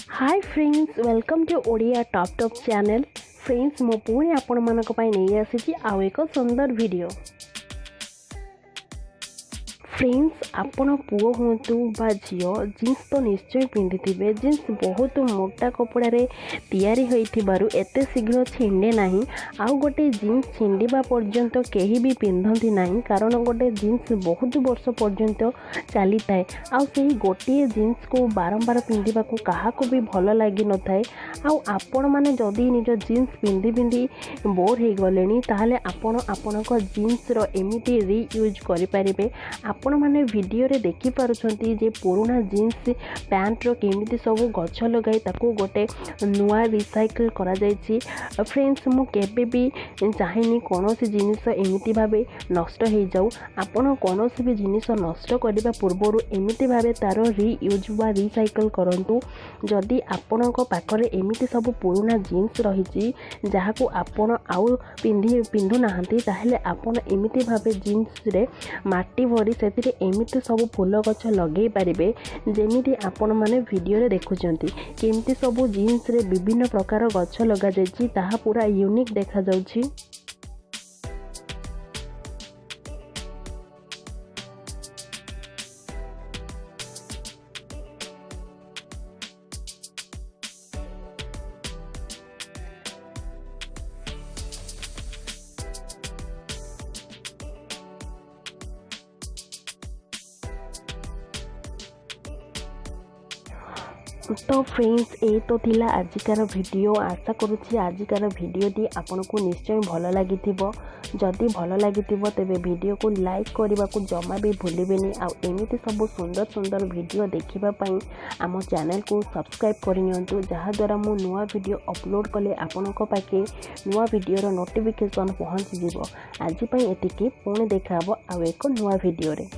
Hi friends, welcome to Odia top channel. Friends, मो पुणी आपण मानक पई नहीं आसी आउ एक सुंदर वीडियो। फ्रेंड्स, आपण पुओ हुंतु बा झियो जीन्स तो निश्चय पिंधिथिबे। जीन्स बहुत मोटा कपड़ा रे तैयारी होइथिबारु एते शीघ्र छिंडे नाही। आउ गोटे जीन्स छिंडिबा पर्यंत केही भी पिंधंती नाही, कारण गोटे जीन्स बहुत वर्ष पर्यंत चली थाए। आउ सेही गोटे जीन्स को बारंबार पिंधिबा को काहाको भी भल लागि न थाए। आउ आपण माने जदी निज जीन्स पिंधि पिंधि बोर हे गलेनी, ताहाले आपण आपणक जीन्स रो एमिति रीयूज करि परिबे। आपण माने वीडियो रे देखि पारुछंती जे पुराना जीन्स पैंट रो केमिति सब गछ लगाई ताको गोटे नुआ रिसाइकल करा जायछि। फ्रेंड्स, मु केबे भी चाहिनी कोनोसी जिनिस एमिति भाबे नष्ट हे जाऊ। आपण कोनोसी भी जिनिस नष्ट करबा पूर्वरु एमिति भाबे तारो रीयूज बा रिसाइकल करंतु। जदि आपणक पाखरे एमिति सब पुराना जीन्स रहिछि जाहाको आपण आउ पिंधु नाहंती, ताहेले आपण एमिति भाबे जीन्स रे माटी भरी सेतिरे एमिति सब फूल गछ लगे पारिबे। जेमिति आपण माने वीडियो रे देखुचंती केमिति सब जीन्स रे विभिन्न प्रकार गछ लगा जायछि, ताहा पूरा यूनिक देखा जाउछि। तो फ्रेंड्स, ये तो थिला आजिकार वीडियो। आशा करुच्ची आजिकार वीडियोटी आपको निश्चय भल लगी। जदि भल लगी तेरे वीडियो को लाइक करने को जमा भी भूलें। आमती सब सुंदर सुंदर वीडियो देखापी आम चैनल को सब्सक्राइब करनी, जहाद्वारा मु नुआ वीडियो अपलोड कले आपण पाखे नुआ वीडियो नोटिफिकेशन पहुँची। आज एतिकी पुणी देखा आउ एक नुआ वीडियो रे।